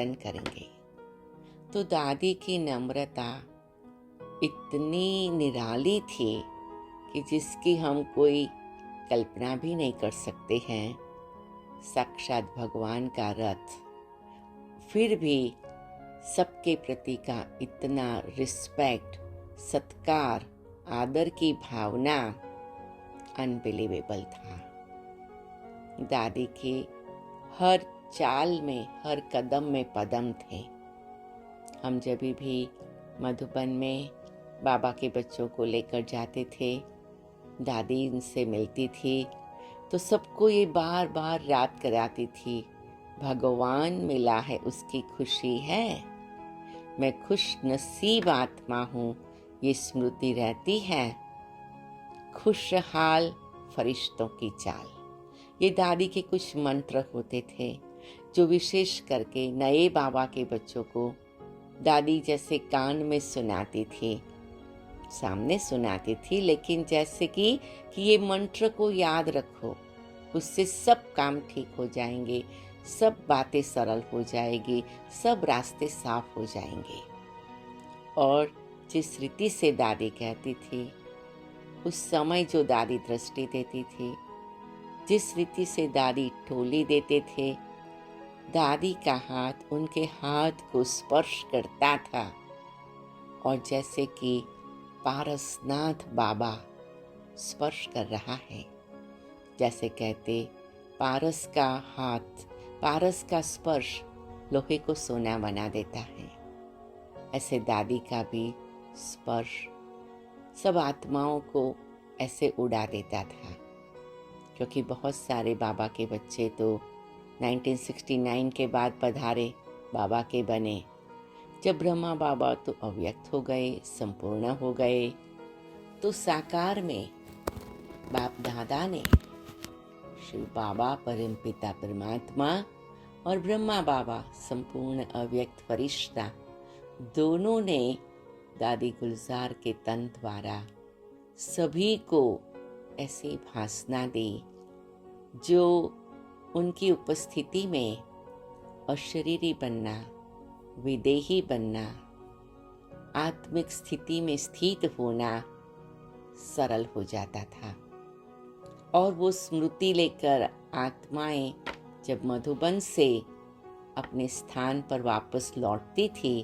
पालन करेंगे। तो दादी की नम्रता इतनी निराली थी कि जिसकी हम कोई कल्पना भी नहीं कर सकते हैं। साक्षात भगवान का रथ, फिर भी सबके प्रति का इतना रिस्पेक्ट, सत्कार, आदर की भावना अनबिलीवेबल था। दादी के हर चाल में, हर कदम में पदम थे। हम जब भी मधुबन में बाबा के बच्चों को लेकर जाते थे, दादी उनसे मिलती थी तो सबको ये बार बार याद कराती थी, भगवान मिला है उसकी खुशी है, मैं खुश नसीब आत्मा हूँ ये स्मृति रहती है, खुशहाल फरिश्तों की चाल। ये दादी के कुछ मंत्र होते थे जो विशेष करके नए बाबा के बच्चों को दादी जैसे कान में सुनाती थी, सामने सुनाती थी, लेकिन जैसे कि ये मंत्र को याद रखो, उससे सब काम ठीक हो जाएंगे, सब बातें सरल हो जाएगी, सब रास्ते साफ हो जाएंगे। और जिस रीति से दादी कहती थी, उस समय जो दादी दृष्टि देती थी, जिस रीति से दादी टोली देते थे, दादी का हाथ उनके हाथ को स्पर्श करता था और जैसे कि पारसनाथ बाबा स्पर्श कर रहा है, जैसे कहते पारस का हाथ, पारस का स्पर्श लोहे को सोना बना देता है, ऐसे दादी का भी स्पर्श सब आत्माओं को ऐसे उड़ा देता था। क्योंकि बहुत सारे बाबा के बच्चे तो 1969 के बाद पधारे, बाबा के बने। जब ब्रह्मा बाबा तो अव्यक्त हो गए, संपूर्ण हो गए, तो साकार में बाप दादा ने, शिव बाबा परम पिता परमात्मा और ब्रह्मा बाबा संपूर्ण अव्यक्त फरिश्ता, दोनों ने दादी गुलजार के तन द्वारा सभी को ऐसी भासना दी जो उनकी उपस्थिति में अशरीरी बनना, विदेही बनना, आत्मिक स्थिति में स्थित होना सरल हो जाता था। और वो स्मृति लेकर आत्माएं जब मधुबन से अपने स्थान पर वापस लौटती थी,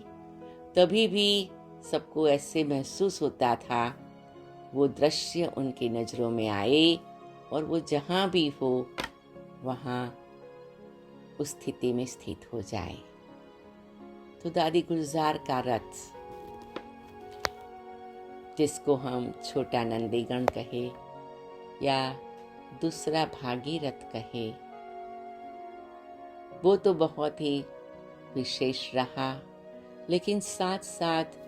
तभी भी सबको ऐसे महसूस होता था वो दृश्य उनकी नज़रों में आए और वो जहाँ भी हो वहाँ उस स्थिति में स्थित हो जाए। तो दादी गुलजार का रथ, जिसको हम छोटा नंदीगण कहे या दूसरा भागीरथ कहे, वो तो बहुत ही विशेष रहा, लेकिन साथ साथ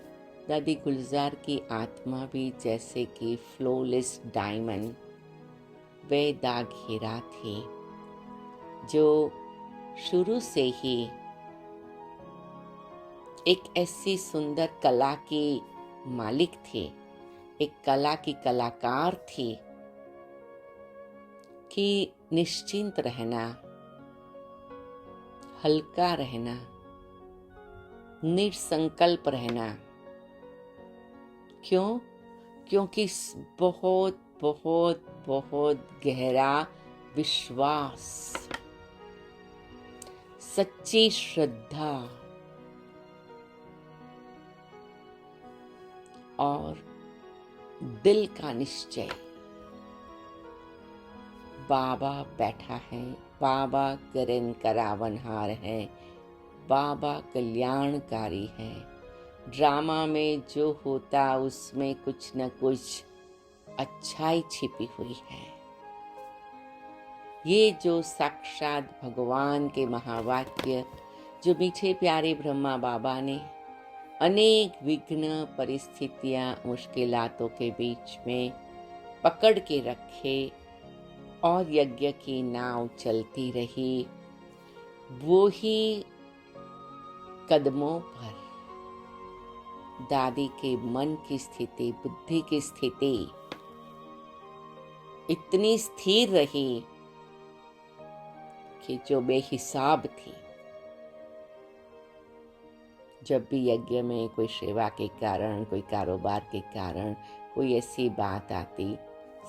दादी गुलजार की आत्मा भी जैसे कि फ्लोलेस डायमंड, बेदाग हीरा थी, जो शुरू से ही एक ऐसी सुंदर कला की मालिक थी, एक कला की कलाकार थी कि निश्चिंत रहना, हल्का रहना, निसंकल्प रहना। क्यों? क्योंकि बहुत बहुत बहुत गहरा विश्वास, सच्ची श्रद्धा और दिल का निश्चय, बाबा बैठा है, बाबा करेन करावनहार है, बाबा कल्याणकारी है। ड्रामा में जो होता उसमें कुछ न कुछ अच्छाई छिपी हुई है। ये जो साक्षात भगवान के महावाक्य, जो मीठे प्यारे ब्रह्मा बाबा ने अनेक विघ्न परिस्थितियां, मुश्किलातों के बीच में पकड़ के रखे और यज्ञ की नाव चलती रही, वो ही कदमों पर दादी के मन की स्थिति, बुद्धि की स्थिति इतनी स्थिर रही कि जो बेहिसाब थी, जब भी यज्ञ में कोई सेवा के कारण, कोई कारोबार के कारण कोई ऐसी बात आती,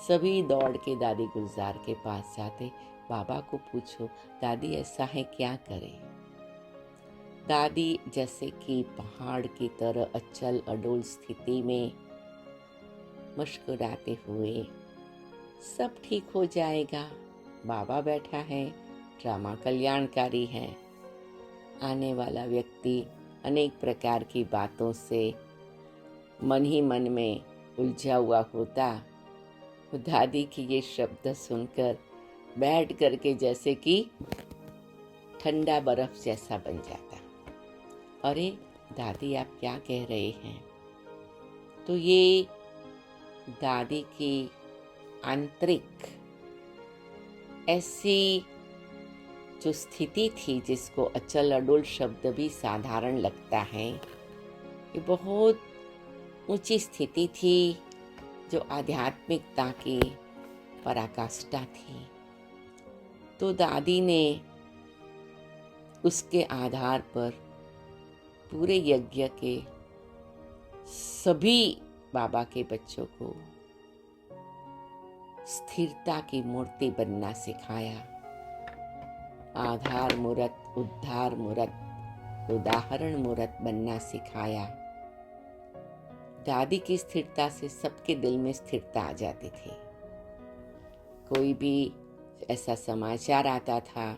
सभी दौड़ के दादी गुलजार के पास जाते, बाबा को पूछो दादी ऐसा है क्या करें। दादी जैसे कि पहाड़ की तरह अचल अडोल स्थिति में मुस्कुराते हुए, सब ठीक हो जाएगा, बाबा बैठा है, ड्रामा कल्याणकारी है। आने वाला व्यक्ति अनेक प्रकार की बातों से मन ही मन में उलझा हुआ होता, वो दादी की ये शब्द सुनकर बैठ करके जैसे कि ठंडा बर्फ जैसा बन जाता। अरे दादी आप क्या कह रहे हैं। तो ये दादी की आंतरिक ऐसी जो स्थिति थी, जिसको अचल अडोल शब्द भी साधारण लगता है, ये बहुत ऊंची स्थिति थी जो आध्यात्मिकता की पराकाष्ठा थी। तो दादी ने उसके आधार पर पूरे यज्ञ के सभी बाबा के बच्चों को स्थिरता की मूर्ति बनना सिखाया। आधार मूर्त, उद्धार मूर्त, उदाहरण मूर्त बनना सिखाया। दादी की स्थिरता से सबके दिल में स्थिरता आ जाती थी। कोई भी ऐसा समाचार आता था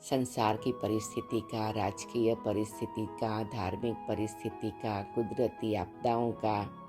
संसार की परिस्थिति का, राजकीय परिस्थिति का, धार्मिक परिस्थिति का, कुदरती आपदाओं का,